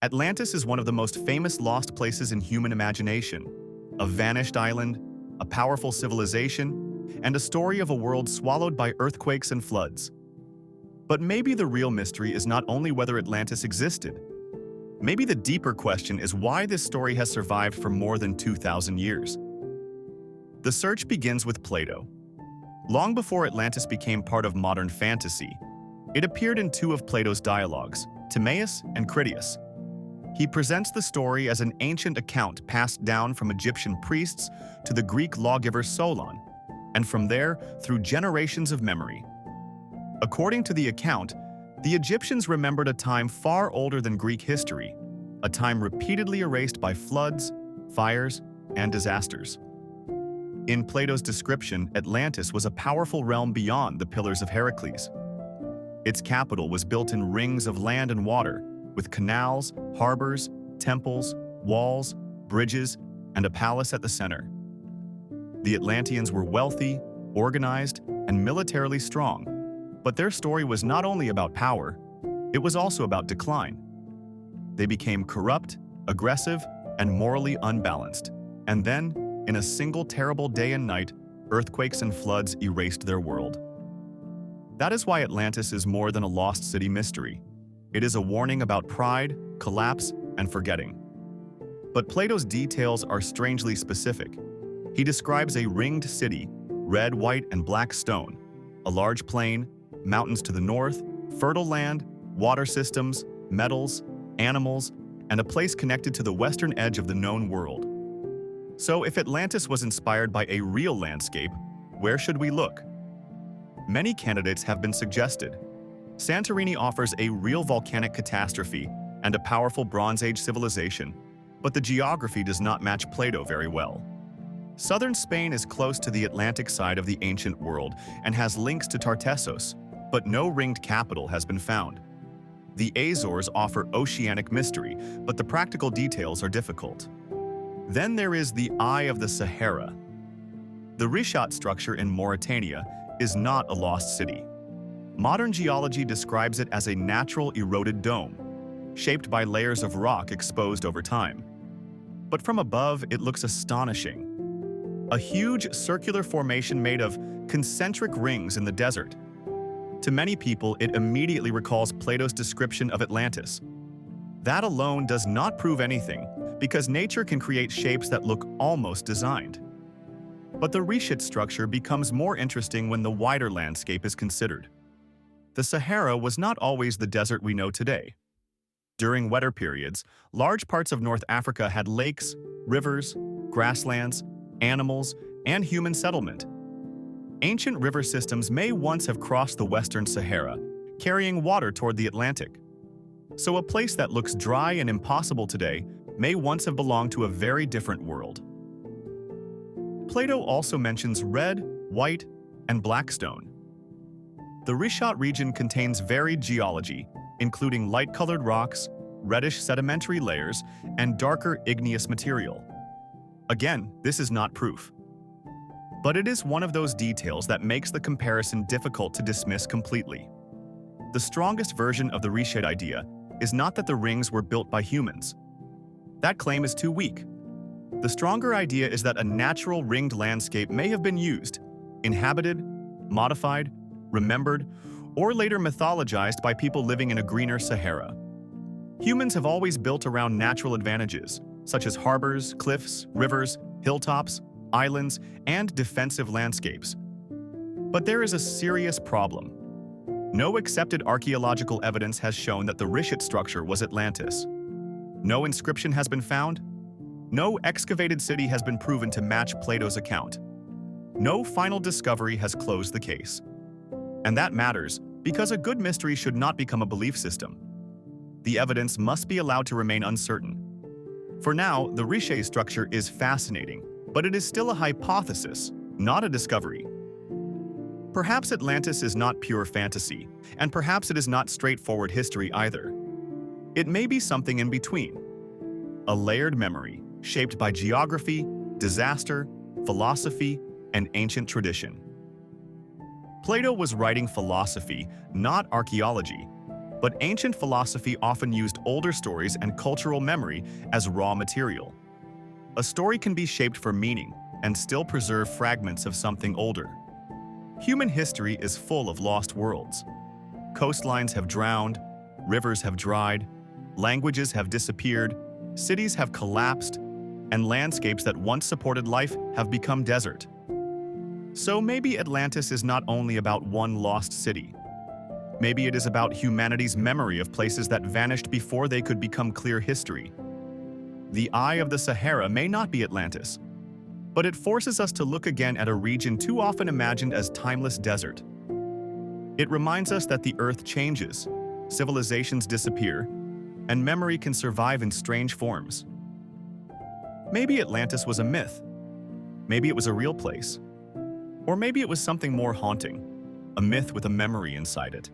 Atlantis is one of the most famous lost places in human imagination. A vanished island, a powerful civilization, and a story of a world swallowed by earthquakes and floods. But maybe the real mystery is not only whether Atlantis existed. Maybe the deeper question is why this story has survived for more than 2,000 years. The search begins with Plato. Long before Atlantis became part of modern fantasy, it appeared in two of Plato's dialogues, Timaeus and Critias. He presents the story as an ancient account passed down from Egyptian priests to the Greek lawgiver Solon, and from there through generations of memory. According to the account, the Egyptians remembered a time far older than Greek history, a time repeatedly erased by floods, fires, and disasters. In Plato's description, Atlantis was a powerful realm beyond the Pillars of Heracles. Its capital was built in rings of land and water, with canals, harbors, temples, walls, bridges, and a palace at the center. The Atlanteans were wealthy, organized, and militarily strong, but their story was not only about power, it was also about decline. They became corrupt, aggressive, and morally unbalanced, and then, in a single terrible day and night, earthquakes and floods erased their world. That is why Atlantis is more than a lost city mystery. It is a warning about pride, collapse, and forgetting. But Plato's details are strangely specific. He describes a ringed city, red, white, and black stone, a large plain, mountains to the north, fertile land, water systems, metals, animals, and a place connected to the western edge of the known world. So if Atlantis was inspired by a real landscape, where should we look? Many candidates have been suggested. Santorini offers a real volcanic catastrophe and a powerful Bronze Age civilization, but the geography does not match Plato very well. Southern Spain is close to the Atlantic side of the ancient world and has links to Tartessos, but no ringed capital has been found. The Azores offer oceanic mystery, but the practical details are difficult. Then there is the Eye of the Sahara. The Richat Structure in Mauritania is not a lost city. Modern geology describes it as a natural eroded dome, shaped by layers of rock exposed over time. But from above, it looks astonishing. A huge circular formation made of concentric rings in the desert. To many people, it immediately recalls Plato's description of Atlantis. That alone does not prove anything, because nature can create shapes that look almost designed. But the Richat structure becomes more interesting when the wider landscape is considered. The Sahara was not always the desert we know today. During wetter periods, large parts of North Africa had lakes, rivers, grasslands, animals, and human settlement. Ancient river systems may once have crossed the Western Sahara, carrying water toward the Atlantic. So a place that looks dry and impossible today may once have belonged to a very different world. Plato also mentions red, white, and black stone. The Richat region contains varied geology, including light-colored rocks, reddish sedimentary layers, and darker igneous material. Again, this is not proof. But it is one of those details that makes the comparison difficult to dismiss completely. The strongest version of the Richat idea is not that the rings were built by humans. That claim is too weak. The stronger idea is that a natural ringed landscape may have been used, inhabited, modified, remembered, or later mythologized by people living in a greener Sahara. Humans have always built around natural advantages, such as harbors, cliffs, rivers, hilltops, islands, and defensive landscapes. But there is a serious problem. No accepted archaeological evidence has shown that the Richat structure was Atlantis. No inscription has been found. No excavated city has been proven to match Plato's account. No final discovery has closed the case. And that matters, because a good mystery should not become a belief system. The evidence must be allowed to remain uncertain. For now, the Richat structure is fascinating, but it is still a hypothesis, not a discovery. Perhaps Atlantis is not pure fantasy, and perhaps it is not straightforward history either. It may be something in between. A layered memory, shaped by geography, disaster, philosophy, and ancient tradition. Plato was writing philosophy, not archaeology, but ancient philosophy often used older stories and cultural memory as raw material. A story can be shaped for meaning and still preserve fragments of something older. Human history is full of lost worlds. Coastlines have drowned, rivers have dried, languages have disappeared, cities have collapsed, and landscapes that once supported life have become desert. So maybe Atlantis is not only about one lost city. Maybe it is about humanity's memory of places that vanished before they could become clear history. The Eye of the Sahara may not be Atlantis, but it forces us to look again at a region too often imagined as timeless desert. It reminds us that the Earth changes, civilizations disappear, and memory can survive in strange forms. Maybe Atlantis was a myth. Maybe it was a real place. Or maybe it was something more haunting, a myth with a memory inside it.